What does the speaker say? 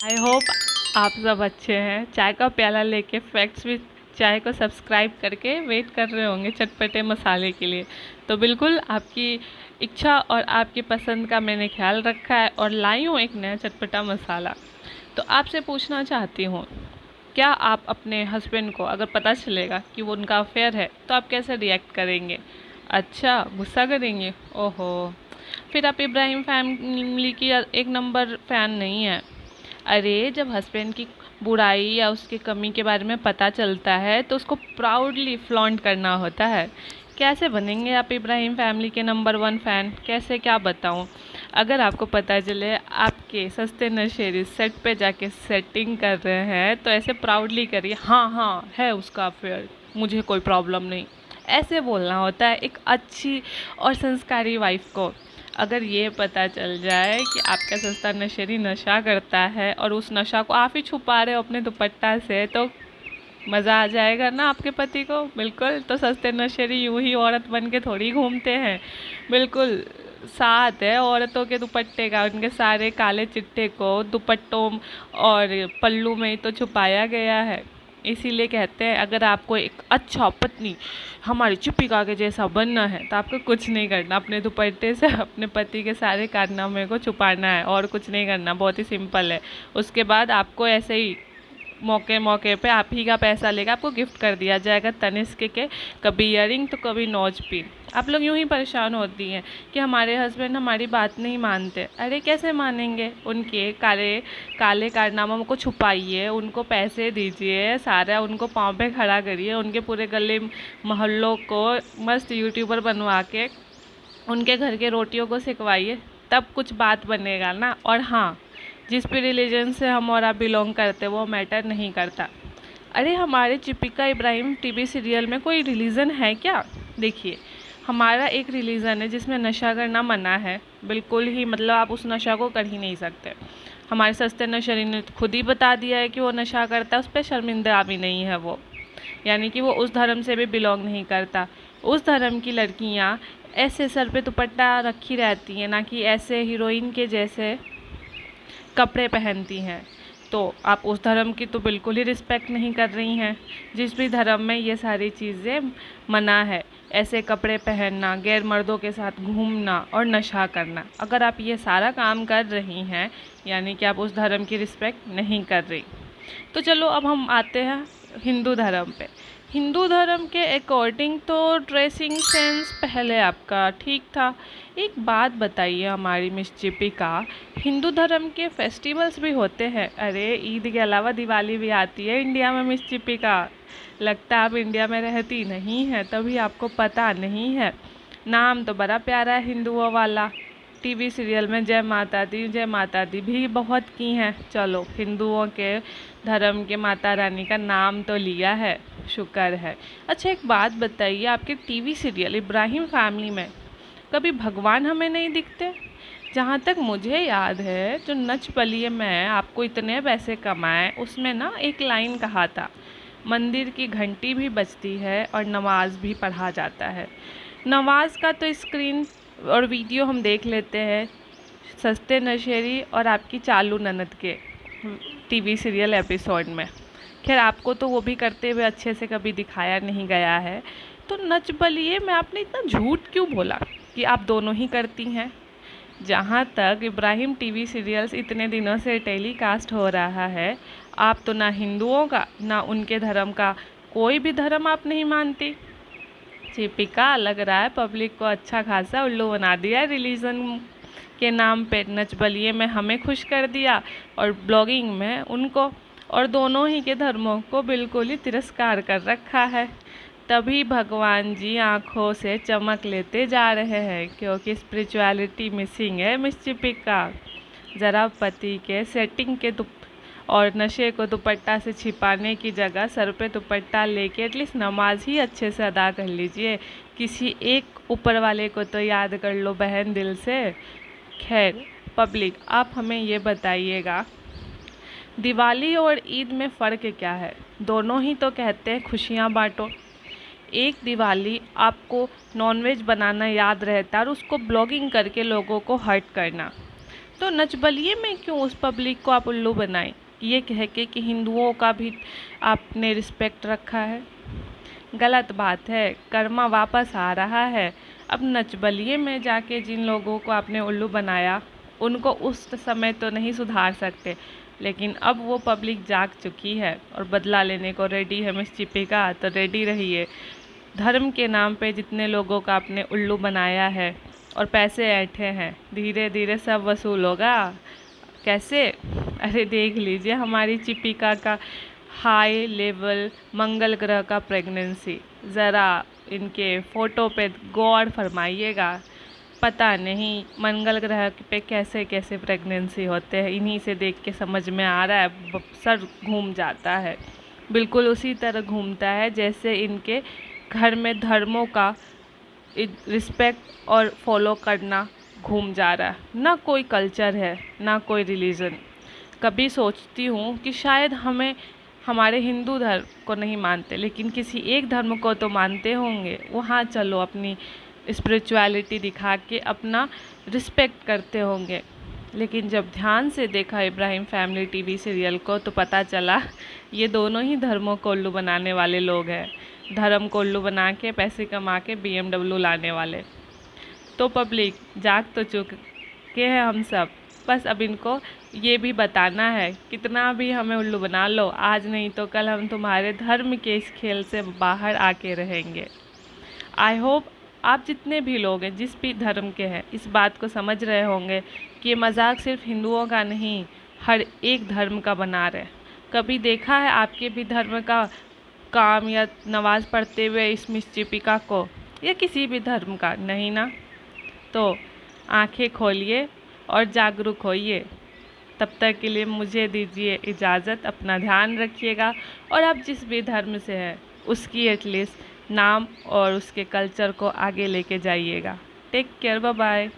I hope आप सब अच्छे हैं। चाय का प्याला लेके फैक्ट्स विद चाय को सब्सक्राइब करके वेट कर रहे होंगे चटपटे मसाले के लिए। तो बिल्कुल आपकी इच्छा और आपकी पसंद का मैंने ख्याल रखा है और लाई हूँ एक नया चटपटा मसाला। तो आपसे पूछना चाहती हूँ, क्या आप अपने हस्बैंड को अगर पता चलेगा कि वो उनका अफेयर है तो आप कैसे रिएक्ट करेंगे? अच्छा, गुस्सा करेंगे? ओहो, फिर आप इब्राहिम फैमिली की एक नंबर फ़ैन नहीं है। अरे, जब हस्बैंड की बुराई या उसकी कमी के बारे में पता चलता है तो उसको प्राउडली फ्लॉन्ट करना होता है। कैसे बनेंगे आप इब्राहिम फैमिली के नंबर 1 फ़ैन? कैसे, क्या बताऊं? अगर आपको पता चले आपके सस्ते नशेड़ी सेट पे जाके सेटिंग कर रहे हैं तो ऐसे प्राउडली करिए, हाँ हाँ है उसका अफेयर, मुझे कोई प्रॉब्लम नहीं। ऐसे बोलना होता है एक अच्छी और संस्कारी वाइफ को। अगर ये पता चल जाए कि आपका सस्ता नशेड़ी नशा करता है और उस नशा को आप ही छुपा रहे हो अपने दुपट्टा से, तो मज़ा आ जाएगा ना आपके पति को। बिल्कुल, तो सस्ते नशेड़ी यूं ही औरत बन के थोड़ी घूमते हैं। बिल्कुल साथ है औरतों के दुपट्टे का, उनके सारे काले चिट्टे को दुपट्टों और पल्लू में ही तो छुपाया गया है। इसीलिए कहते हैं अगर आपको एक अच्छा पत्नी हमारी चिपिका के जैसा बनना है तो आपको कुछ नहीं करना, अपने दुपट्टे से अपने पति के सारे कारनामे को छुपाना है और कुछ नहीं करना। बहुत ही सिंपल है। उसके बाद आपको ऐसे ही मौके मौके पे आप ही का पैसा लेकर आपको गिफ्ट कर दिया जाएगा तनिष्क के, कभी ईयरिंग तो कभी नोज पिन। आप लोग यूं ही परेशान होती हैं कि हमारे हस्बैंड हमारी बात नहीं मानते। अरे कैसे मानेंगे? उनके काले काले कारनामों को छुपाइए, उनको पैसे दीजिए, सारा उनको पाँव पे खड़ा करिए, उनके पूरे गले मोहल्लों को मस्त यूट्यूबर बनवा के उनके घर के रोटियों को सिकवाइए, तब कुछ बात बनेगा ना। और हाँ, जिस भी रिलीजन से हम और आप बिलोंग करते वो मैटर नहीं करता। अरे हमारे चिपिका इब्राहिम टीवी सीरियल में कोई रिलीजन है क्या? देखिए, हमारा एक रिलीजन है जिसमें नशा करना मना है, बिल्कुल ही, मतलब आप उस नशा को कर ही नहीं सकते। हमारे सस्ते नशेड़ी ने खुद ही बता दिया है कि वो नशा करता है, उस पर शर्मिंदा भी नहीं है वो, यानी कि वो उस धर्म से भी बिलोंग नहीं करता। उस धर्म की लड़कियाँ ऐसे सर पे दुपट्टा रखी रहती हैं, ना कि ऐसे हीरोइन के जैसे कपड़े पहनती हैं। तो आप उस धर्म की तो बिल्कुल ही रिस्पेक्ट नहीं कर रही हैं। जिस भी धर्म में ये सारी चीज़ें मना है, ऐसे कपड़े पहनना, गैर मर्दों के साथ घूमना और नशा करना, अगर आप ये सारा काम कर रही हैं यानी कि आप उस धर्म की रिस्पेक्ट नहीं कर रही। तो चलो अब हम आते हैं हिंदू धर्म पे। हिंदू धर्म के अकॉर्डिंग तो ड्रेसिंग सेंस पहले आपका ठीक था। एक बात बताइए हमारी मिस चिपिका, हिंदू धर्म के फेस्टिवल्स भी होते हैं। अरे ईद के अलावा दिवाली भी आती है इंडिया में मिस चिपिका। लगता है आप इंडिया में रहती नहीं है तभी आपको पता नहीं है। नाम तो बड़ा प्यारा है हिंदुओं वाला, टीवी सीरियल में जय माता दी भी बहुत की हैं। चलो, हिंदुओं के धर्म के माता रानी का नाम तो लिया है, शुक्र है। अच्छा एक बात बताइए, आपके टीवी सीरियल इब्राहिम फैमिली में कभी भगवान हमें नहीं दिखते? जहाँ तक मुझे याद है, जो नच बलिए में आपको इतने पैसे कमाए उसमें ना एक लाइन कहा था, मंदिर की घंटी भी बजती है और नमाज भी पढ़ा जाता है। नमाज का तो स्क्रीन और वीडियो हम देख लेते हैं सस्ते नशेड़ी और आपकी चालू ननद के टीवी सीरियल एपिसोड में। खैर आपको तो वो भी करते हुए अच्छे से कभी दिखाया नहीं गया है। तो नच बलिए में आपने इतना झूठ क्यों बोला कि आप दोनों ही करती हैं? जहाँ तक इब्राहिम टीवी सीरियल्स इतने दिनों से टेलीकास्ट हो रहा है, आप तो ना हिंदुओं का ना उनके धर्म का कोई भी धर्म आप नहीं मानती। चिपिका, लग रहा है पब्लिक को अच्छा खासा उल्लू बना दिया रिलीजन के नाम पे। नच बलिए में हमें खुश कर दिया और ब्लॉगिंग में उनको, और दोनों ही के धर्मों को बिल्कुल ही तिरस्कार कर रखा है। तभी भगवान जी आँखों से चमक लेते जा रहे हैं, क्योंकि स्पिरिचुअलिटी मिसिंग है मिस चिपिका। ज़रा पति के सेटिंग के और नशे को दुपट्टा से छिपाने की जगह सर पे दुपट्टा लेके एटलीस्ट नमाज ही अच्छे से अदा कर लीजिए। किसी एक ऊपर वाले को तो याद कर लो बहन दिल से। खैर पब्लिक, आप हमें ये बताइएगा, दिवाली और ईद में फ़र्क क्या है? दोनों ही तो कहते हैं खुशियाँ बांटो। एक दिवाली आपको नॉनवेज बनाना याद रहता है और उसको ब्लॉगिंग करके लोगों को हर्ट करना। तो नचबलिए में क्यों उस पब्लिक को आप उल्लू बनाएं, ये कह के कि हिंदुओं का भी आपने रिस्पेक्ट रखा है। गलत बात है। कर्मा वापस आ रहा है। अब नचबलिए में जाके जिन लोगों को आपने उल्लू बनाया उनको उस समय तो नहीं सुधार सकते, लेकिन अब वो पब्लिक जाग चुकी है और बदला लेने को रेडी है। मिस चिपिका, तो रेडी रहिए। धर्म के नाम पे जितने लोगों का आपने उल्लू बनाया है और पैसे ऐंठे हैं, धीरे धीरे सब वसूल होगा। कैसे? अरे देख लीजिए हमारी चिपिका का हाई लेवल मंगल ग्रह का प्रेगनेंसी, ज़रा इनके फ़ोटो पे गौर फरमाइएगा। पता नहीं मंगल ग्रह पे कैसे कैसे प्रेगनेंसी होते हैं, इन्हीं से देख के समझ में आ रहा है, सर घूम जाता है। बिल्कुल उसी तरह घूमता है जैसे इनके घर में धर्मों का रिस्पेक्ट और फॉलो करना घूम जा रहा है। ना कोई कल्चर है, ना कोई रिलीजन। कभी सोचती हूँ कि शायद हमें हमारे हिंदू धर्म को नहीं मानते, लेकिन किसी एक धर्म को तो मानते होंगे। वहाँ चलो अपनी स्पिरिचुअलिटी दिखा के अपना रिस्पेक्ट करते होंगे। लेकिन जब ध्यान से देखा इब्राहिम फैमिली टीवी सीरियल को तो पता चला ये दोनों ही धर्मों को उल्लू बनाने वाले लोग हैं। धर्म को उल्लू बना के पैसे कमा के BMW लाने वाले। तो पब्लिक जाग तो चुके हैं हम सब, बस अब इनको ये भी बताना है कितना भी हमें उल्लू बना लो, आज नहीं तो कल हम तुम्हारे धर्म के इस खेल से बाहर आके रहेंगे। आई होप आप जितने भी लोग हैं, जिस भी धर्म के हैं, इस बात को समझ रहे होंगे कि ये मजाक सिर्फ हिंदुओं का नहीं, हर एक धर्म का बना रहे। कभी देखा है आपके भी धर्म का काम या नमाज़ पढ़ते हुए इस मिस चिपिका को, या किसी भी धर्म का? नहीं ना। तो आंखें खोलिए और जागरूक होइए। तब तक के लिए मुझे दीजिए इजाज़त। अपना ध्यान रखिएगा और आप जिस भी धर्म से हैं उसकी एटलीस्ट नाम और उसके कल्चर को आगे लेके जाइएगा। Take care, bye bye.